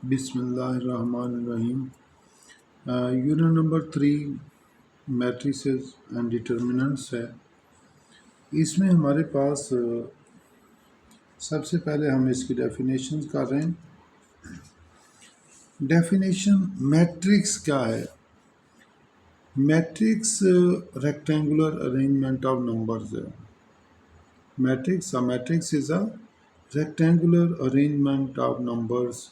बिस्मिल्लाहिर्रहमानिर्रहीम। Unit number 3 matrices and determinants है। इसमें हमारे पास सबसे पहले हम इसकी डेफिनेशन कर रहे हैं। डेफिनेशन मैट्रिक्स क्या है? Matrix rectangular arrangement of numbers है। Matrix is a rectangular arrangement of numbers,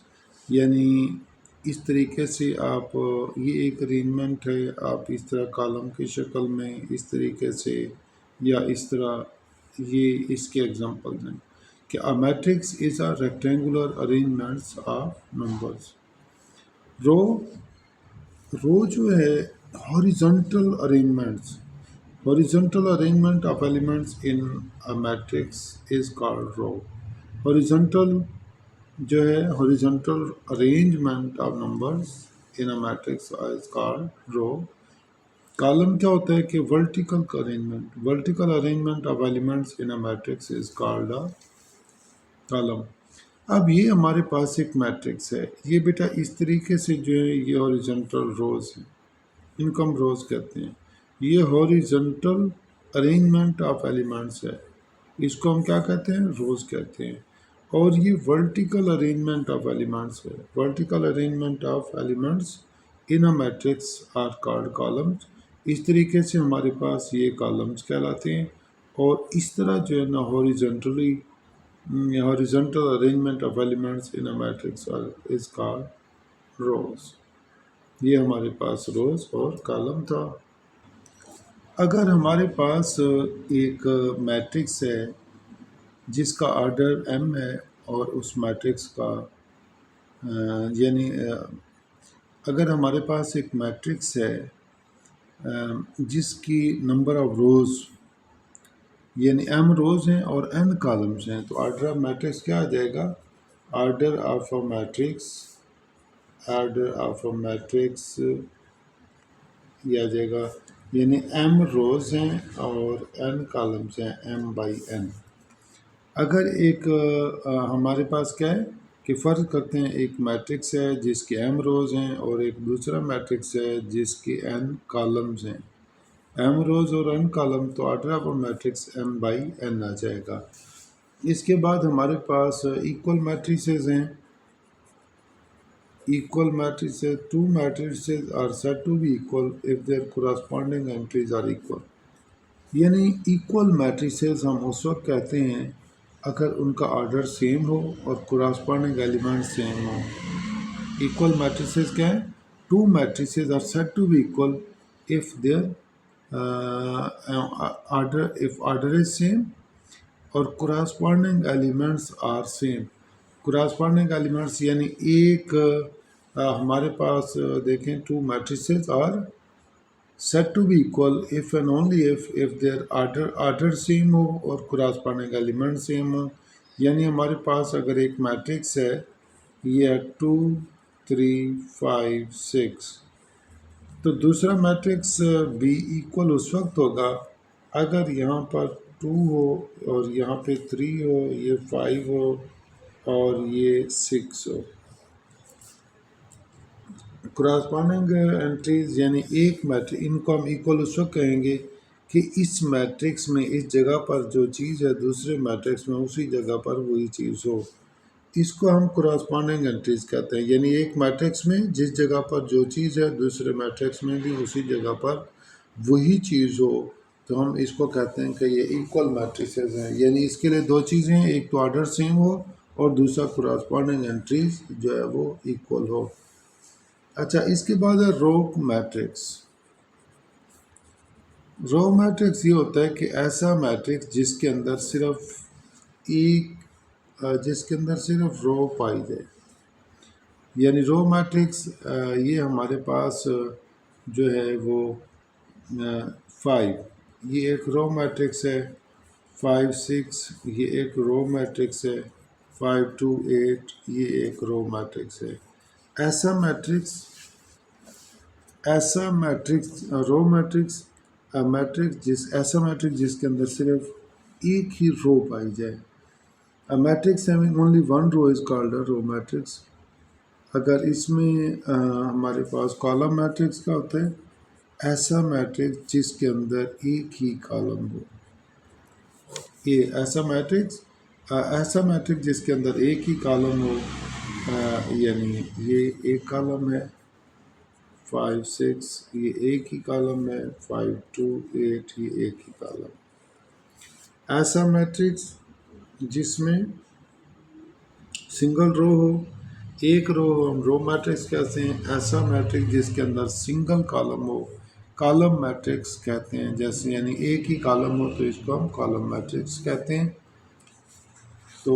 यानी इस तरीके से आप ये एक अरेंजमेंट है, आप इस तरह कॉलम की शक्ल में इस तरीके से या इस तरह, ये इसके एग्जांपल्स हैं कि a matrix is a rectangular arrangements of numbers. Row row जो है horizontal arrangements, horizontal arrangement of elements in a matrix is called row. Horizontal जो है horizontal arrangement of numbers in a matrix is called row. Column क्या होता है कि vertical arrangement of elements in a matrix is called a column. अब ये हमारे पास एक मैट्रिक्स है, ये बेटा इस तरीके से जो है ये हॉरिजॉन्टल रोज है, इनको हम रोज कहते हैं। ये हॉरिजॉन्टल अरेंजमेंट ऑफ एलिमेंट्स है, इसको हम क्या कहते हैं? रोज कहते हैं। और ये वर्टिकल अरेंजमेंट ऑफ एलिमेंट्स है। Vertical arrangement of elements in a matrix are called columns. इस तरीके से हमारे पास ये कॉलम्स कहलाते हैं। और इस तरह जो है ना horizontally horizontal arrangement of elements in a matrix is called rows. ये हमारे पास रोज और कॉलम था। अगर हमारे पास एक मैट्रिक्स है जिसका ऑर्डर m है और उस मैट्रिक्स का यानी अगर हमारे पास एक मैट्रिक्स है जिसकी नंबर ऑफ रोज़ यानी m रोज़ हैं और n कॉलम्स हैं, तो ऑर्डर ऑफ मैट्रिक्स क्या आ जाएगा? ऑर्डर ऑफ अ मैट्रिक्स ये आ जाएगा, यानी m रोज़ हैं और n कॉलम्स हैं, m बाई n। अगर एक हमारे पास क्या है कि फ़र्ज करते हैं, एक मैट्रिक्स है जिसके m रोज़ हैं और एक दूसरा मैट्रिक्स है जिसके n कॉलम्स हैं। m रोज़ और n कॉलम, तो order of matrix m by n आ जाएगा। इसके बाद हमारे पास इक्वल मैट्रिसेस हैं। Equal matrices, two matrices are said to be equal if their corresponding entries are equal. यानी इक्वल मैट्रिसेस हम उस वक्त कहते हैं अगर उनका ऑर्डर सेम हो और कोरस्पॉन्डिंग एलिमेंट सेम हो। इक्वल मैट्रिसेस क्या है? Two matrices are said to be equal if their order is same और corresponding elements are same. Corresponding elements यानी एक हमारे पास देखें, two matrices are set to be equal if and only if their order same हो और corresponding element same हो। यानी हमारे पास अगर एक मैट्रिक्स है, ये है 2 3 5 6, तो दूसरा मैट्रिक्स भी इक्वल उस वक्त होगा अगर यहाँ पर 2 हो और यहाँ पे 3 हो, ये 5 हो और ये 6 हो। कोरस्पॉन्डिंग एंट्रीज यानी एक मैट्रिक्स, इनको हम इक्वल उस वक्त कहेंगे कि इस मैट्रिक्स में इस जगह पर जो चीज़ है दूसरे मैट्रिक्स में उसी जगह पर वही चीज़ हो। इसको हम कोरस्पॉन्डिंग एंट्रीज कहते हैं। यानी एक मैट्रिक्स में जिस जगह पर जो चीज़ है दूसरे मैट्रिक्स में भी उसी जगह पर वही चीज़ हो, तो हम इसको कहते हैं कि ये इक्वल मैट्रिसेस हैं। यानी इसके लिए दो चीज़ें हैं, एक तो ऑर्डर सेम हो और दूसरा कोरस्पॉन्डिंग एंट्रीज जो है वो इक्वल हो। अच्छा, इसके बाद है रो मैट्रिक्स। रो मैट्रिक्स ये होता है कि ऐसा मैट्रिक्स जिसके अंदर सिर्फ रो पाई जाए। यानी रो मैट्रिक्स ये हमारे पास जो है वो 5, ये एक रो मैट्रिक्स है। 5 6 ये एक रो मैट्रिक्स है। 5 2 8 ये एक रो मैट्रिक्स है। ऐसा मैट्रिक्स रो मैट्रिक्स ऐसा मैट्रिक्स जिसके अंदर सिर्फ एक ही रो पाई जाए। A matrix having only one row is called a row matrix. अगर इसमें हमारे पास कॉलम मैट्रिक्स का होता है, ऐसा मैट्रिक्स जिसके अंदर एक ही कॉलम हो। ये ऐसा मैट्रिक्स जिसके अंदर एक ही कॉलम हो, यानी ये एक कॉलम है 5 6, ये एक ही कॉलम है 5 2 8, ये एक ही कॉलम। ऐसा मैट्रिक्स जिसमें सिंगल रो हो, एक रो हो, हम रो मैट्रिक्स कहते हैं। ऐसा मैट्रिक्स जिसके अंदर सिंगल कॉलम हो, कॉलम मैट्रिक्स कहते हैं। जैसे यानी एक ही कॉलम हो तो इसको हम कॉलम मैट्रिक्स कहते हैं। तो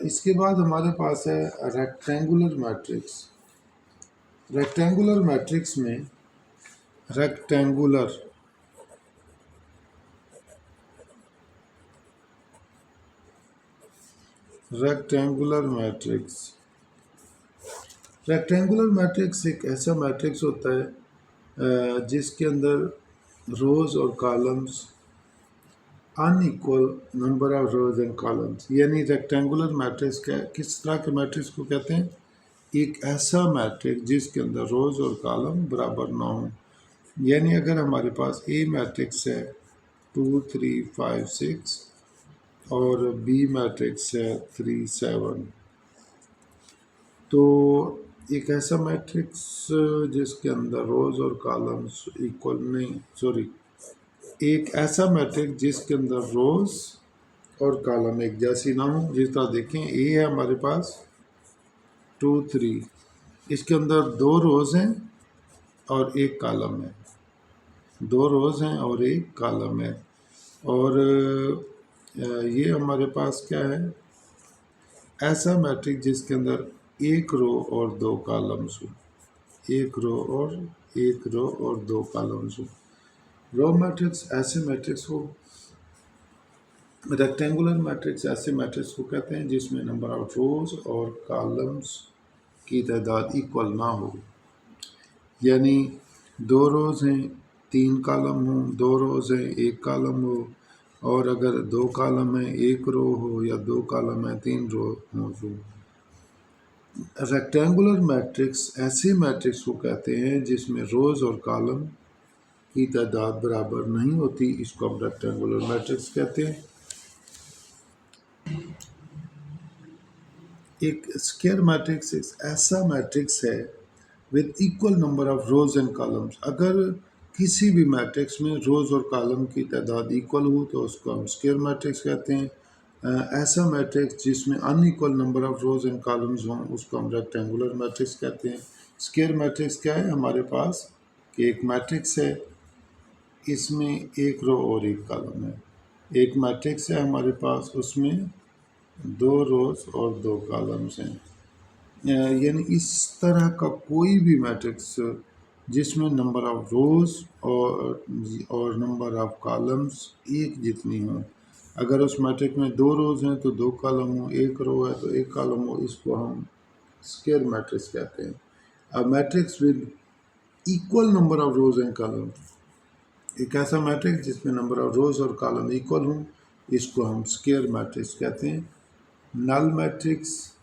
इसके बाद हमारे पास है रेक्टेंगुलर मैट्रिक्स। रेक्टेंगुलर मैट्रिक्स में rectangular rectangular matrix rectangular matrix एक ऐसा मैट्रिक्स होता है जिसके अंदर रोज और columns unequal number of rose and columns. यानी रेक्टेंगुलर मैट्रिक्स किस तरह के मैट्रिक्स को कहते हैं? एक ऐसा मैट्रिक्स जिसके अंदर रोज और कॉलम बराबर ना हो। यानी अगर हमारे पास ए मैट्रिक्स है 2 3 5 6 और बी मैट्रिक्स है 3 7, तो एक ऐसा मैट्रिक्स जिसके अंदर रोज और कॉलम्स इक्वल नहीं, सॉरी, एक ऐसा मैट्रिक्स जिसके अंदर रोज और कॉलम एक जैसी ना हो। जिस तरह देखें, ए है हमारे पास 2 3, इसके अंदर दो रोज हैं और एक कॉलम है, दो रोज हैं और एक कॉलम है। और ये हमारे पास क्या है? ऐसा मैट्रिक्स जिसके अंदर एक रो और दो कॉलम्स हो, एक रो और दो कॉलम्स हो। रो मैट्रिक्स ऐसे मैट्रिक्स को, रेक्टेंगुलर मैट्रिक्स ऐसे मैट्रिक्स को कहते हैं जिसमें नंबर ऑफ रोज और कॉलम्स की तादाद इक्वल ना हो। यानी दो रोज हैं 3 कॉलम हो, दो रोज हैं 1 कॉलम हो, और अगर 2 कॉलम है 1 रो हो, या 2 कॉलम है 3 रो हो। रेक्टेंगुलर मैट्रिक्स ऐसे मैट्रिक्स को कहते हैं जिसमें रोज और कॉलम की तादाद बराबर नहीं होती, इसको हम रेक्टेंगुलर मैट्रिक्स कहते हैं। एक स्क्वायर मैट्रिक्स एक ऐसा मैट्रिक्स है with equal number of rose and columns. अगर किसी भी मैट्रिक्स में रोज और कॉलम की तादाद इक्वल हो तो उसको हम स्क्वायर मैट्रिक्स कहते हैं। ऐसा मैट्रिक्स जिसमें unequal number of rose and columns हों उसको हम रेक्टेंगुलर मैट्रिक्स कहते हैं। स्क्वायर मैट्रिक्स क्या है हमारे पास? कि एक मैट्रिक्स है, इसमें एक रो और एक कॉलम है। एक मैट्रिक्स है हमारे पास, उसमें दो रोज और दो कॉलम्स हैं। यानी इस तरह का कोई भी मैट्रिक्स जिसमें नंबर ऑफ रोज और नंबर ऑफ कॉलम्स एक जितनी हो। अगर उस मैट्रिक्स में दो रोज हैं तो दो कॉलम हो, एक रो है तो एक कॉलम हो, इसको हम स्क्वायर मैट्रिक्स कहते हैं। A matrix with equal number of rose and column, एक ऐसा मैट्रिक्स जिसमें नंबर ऑफ रोज और कॉलम इक्वल हों, इसको हम स्क्वायर मैट्रिक्स कहते हैं। Null matrix,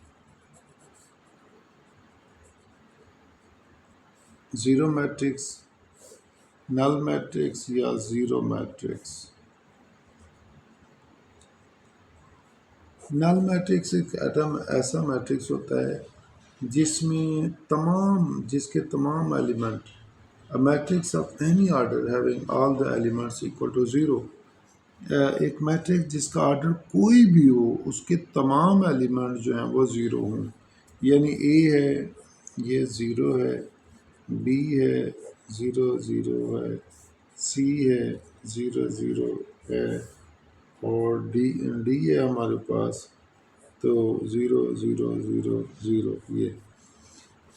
zero matrix, null matrix या जीरो मैट्रिक्स। नल मैट्रिक्स एक एटम ऐसा मैट्रिक्स होता है जिसके तमाम element, a matrix of any order having all the elements equal to zero. एक मैट्रिक्स जिसका ऑर्डर कोई भी हो, उसके तमाम एलिमेंट जो हैं वो ज़ीरो हों। यानी ए है, ये ज़ीरो है, बी है, ज़ीरो ज़ीरो है, सी है, ज़ीरो ज़ीरो है, और डी डी है हमारे पास, तो ज़ीरो ज़ीरो ज़ीरो ज़ीरो। ये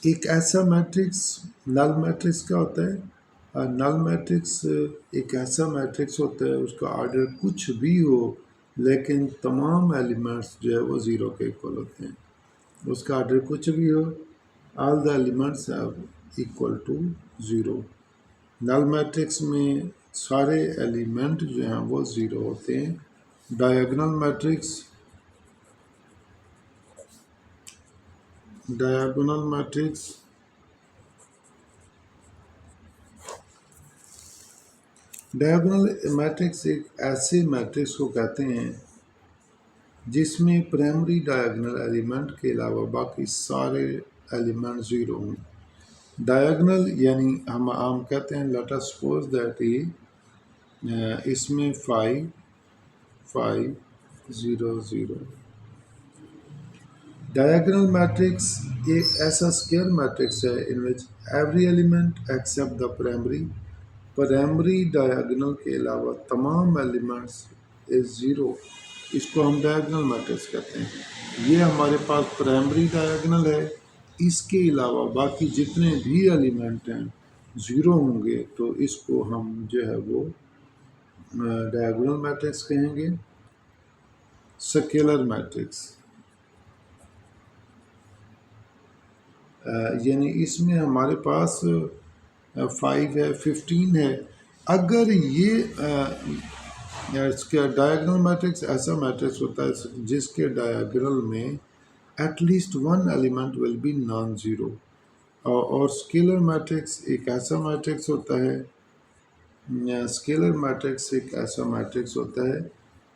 एक ऐसा मैट्रिक्स, नल मैट्रिक्स क्या होता है? नल मैट्रिक्स एक ऐसा मैट्रिक्स होता है उसका ऑर्डर कुछ भी हो लेकिन तमाम एलिमेंट्स जो है वो ज़ीरो के इक्वल होते हैं। उसका ऑर्डर कुछ भी हो, all the elements have equal to zero. Null matrix में सारे एलिमेंट जो हैं वो ज़ीरो होते हैं। Diagonal matrix, diagonal matrix diagonal matrix एक ऐसे मैट्रिक्स को कहते हैं जिसमें प्राइमरी डायगोनल एलिमेंट के अलावा बाकी सारे एलिमेंट ज़ीरो हों। डायगोनल यानी हम कहते हैं लेट अस सपोज दैट इसमें 5 5 0 0। डायगोनल मैट्रिक्स एक ऐसा स्क्वायर मैट्रिक्स है in which every element except the primary diagonal के अलावा तमाम एलिमेंट्स इज ज़ीरो। इसको हम डायगोनल मैट्रिक्स कहते हैं। ये हमारे पास प्राइमरी डायगोनल है, इसके अलावा बाकी जितने भी एलिमेंट हैं ज़ीरो होंगे, तो इसको हम जो है वो डायगोनल मैट्रिक्स कहेंगे। स्केलर मैट्रिक्स यानी इसमें हमारे पास 5 है, 15 है। अगर ये इसका डायगोनल मैट्रिक्स ऐसा मैट्रिक्स होता है जिसके डायगोनल में at least one element will be non zero. और स्केलर मैट्रिक्स एक ऐसा मैट्रिक्स होता है स्केलर मैट्रिक्स एक ऐसा मैट्रिक्स होता है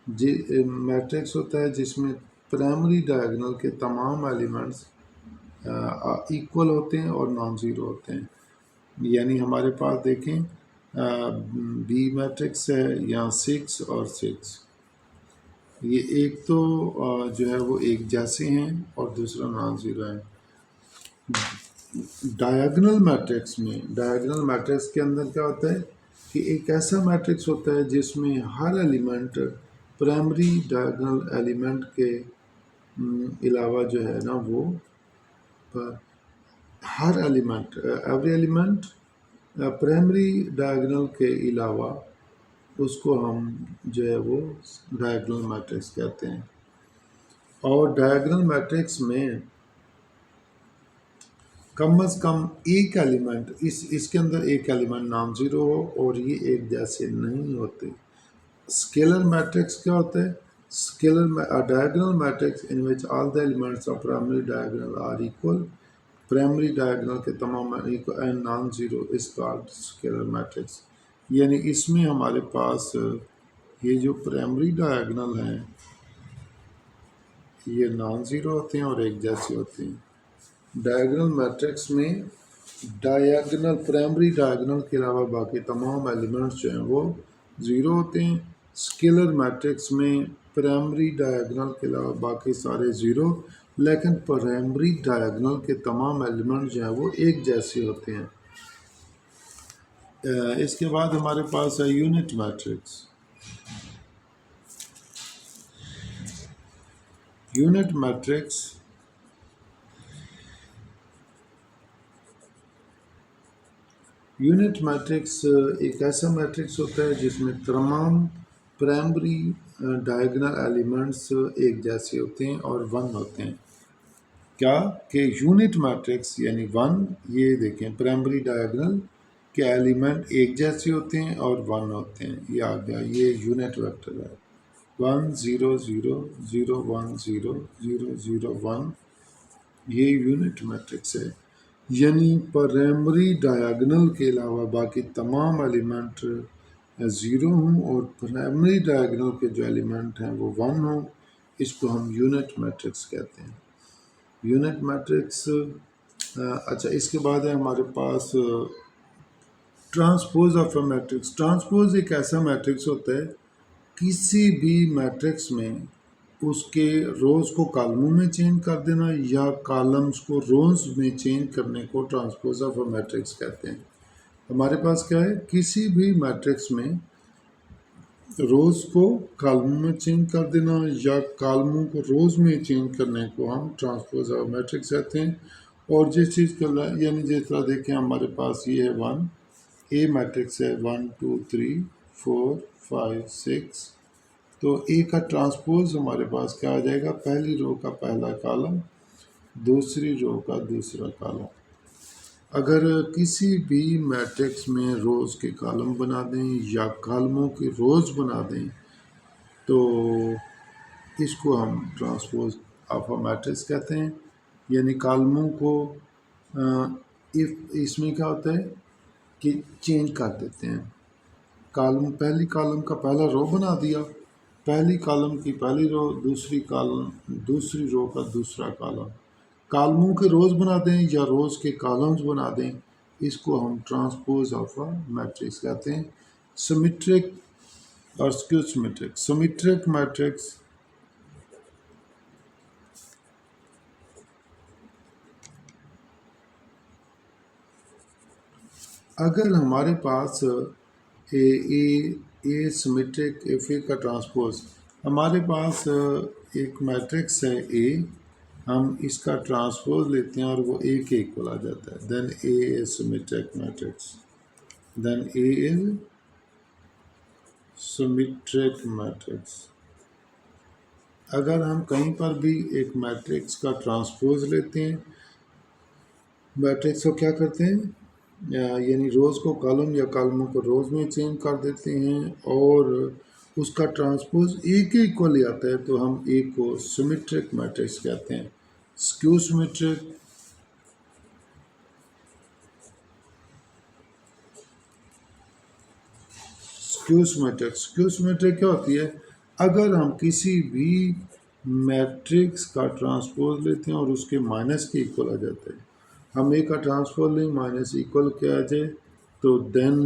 मैट्रिक्स होता है जिसमें प्राइमरी डायगोनल के तमाम एलिमेंट्स इक्वल होते हैं और नॉन ज़ीरो होते हैं। यानी हमारे पास देखें बी मैट्रिक्स है यहाँ 6 और 6। ये एक तो जो है वो एक जैसे हैं और दूसरा नॉन ज़ीरो है। डायगोनल मैट्रिक्स के अंदर क्या होता है कि एक ऐसा मैट्रिक्स होता है जिसमें हर एलिमेंट प्राइमरी डायगोनल एलिमेंट के अलावा जो है ना वो हर element every element primary diagonal के अलावा उसको हम जो है वो डायगोनल मैट्रिक्स कहते हैं। और डायगोनल मैट्रिक्स में कम अज़ कम एक एलिमेंट इसके अंदर एक एलिमेंट नॉन ज़ीरो हो और ये एक जैसे नहीं होते। स्केलर मैट्रिक्स क्या होता है? Diagonal matrix in which all the elements of primary diagonal are equal. Primary diagonal के तमाम and non zero is called scalar matrix. यानी इसमें हमारे पास ये जो प्राइमरी डायगोनल हैं ये नॉन ज़ीरो होते हैं और एक जैसे होते हैं। डायगोनल मैट्रिक्स में डायगोनल प्राइमरी डायगोनल के अलावा बाकी तमाम एलिमेंट्स जो हैं वो ज़ीरो होते हैं। स्केलर मैट्रिक्स में प्राइमरी डायगोनल के अलावा बाकी सारे ज़ीरो, लेकिन प्राइमरी डायगोनल के तमाम एलिमेंट जो हैं वो एक जैसे होते हैं। इसके बाद हमारे पास है यूनिट मैट्रिक्स। यूनिट मैट्रिक्स एक ऐसा मैट्रिक्स होता है जिसमें तमाम प्राइमरी डायगोनल एलिमेंट्स एक जैसे होते हैं और वन होते हैं। क्या कि यूनिट मैट्रिक्स यानी वन, ये देखें प्राइमरी डायगोनल के एलिमेंट एक जैसे होते हैं और वन होते हैं। ये आ गया, ये यूनिट वेक्टर है 1 0 0 0 1 0 0 0 1। ये यूनिट मैट्रिक्स है। यानी प्राइमरी डायगोनल के अलावा बाकी तमाम एलिमेंट ज़ीरो हों और प्राइमरी डायगोनल के जो एलिमेंट हैं वो वन हों, इसको हम यूनिट मैट्रिक्स कहते हैं। यूनिट मैट्रिक्स अच्छा, इसके बाद है हमारे पास transpose of a matrix. Transpose एक ऐसा मैट्रिक्स होता है किसी भी मैट्रिक्स में उसके रोज़ को कॉलमों में चेंज कर देना या कॉलम्स को रोज़ में चेंज करने को ट्रांसपोज ऑफ अ मैट्रिक्स कहते हैं। हमारे पास क्या है, किसी भी मैट्रिक्स में रोज़ को कॉलमों में चेंज कर देना या कॉलमों को रोज़ में चेंज करने को हम ट्रांसपोज ऑफ मैट्रिक्स कहते हैं। और जिस चीज़ का यानी जिस तरह देखें हमारे पास ये है 1 ए मैट्रिक्स है 1 2 3 4 5 6। तो ए का ट्रांसपोज हमारे पास क्या आ जाएगा, पहली रो का पहला कॉलम, दूसरी रो का दूसरा कॉलम। अगर किसी भी मैट्रिक्स में रोज़ के कॉलम बना दें या कॉलमों के रोज़ बना दें तो इसको हम ट्रांसपोज ऑफ अ मैट्रिक्स कहते हैं। यानी कॉलमों को इफ इसमें क्या होता है कि चेंज कर देते हैं। कॉलम, पहली कॉलम का पहला रो बना दिया, पहली कॉलम की पहली रो, दूसरी कॉलम दूसरी रो का दूसरा कॉलम। कॉलमों के रोज़ बना दें या रोज़ के कॉलम्स बना दें, इसको हम ट्रांसपोज ऑफ अ मैट्रिक्स कहते हैं। सिमेट्रिक और स्क्यू सिमेट्रिक। सिमेट्रिक मैट्रिक्स अगर हमारे पास ए ए सिमेट्रिक एफ ए का ट्रांसपोज, हमारे पास एक मैट्रिक्स है ए, हम इसका ट्रांसपोज लेते हैं और वो ए के इक्वल आ जाता है, then A is symmetric matrix, then A is symmetric matrix. अगर हम कहीं पर भी एक मैट्रिक्स का ट्रांसपोज लेते हैं, मैट्रिक्स को क्या करते हैं, यानी रोज़ को कॉलम या कॉलमों को रोज़ में चेंज कर देते हैं और उसका ट्रांसपोज ए के इक्वल ही आता है, तो हम ए को सिमेट्रिक मैट्रिक्स कहते हैं। स्क्यू सिमेट्रिक, स्क्यू सिमेट्रिक क्या होती है, अगर हम किसी भी मैट्रिक्स का ट्रांसपोज लेते हैं और उसके माइनस के इक्वल आ जाता है, हम ए का ट्रांसपोज लें माइनस इक्वल क्या आ जाए, तो देन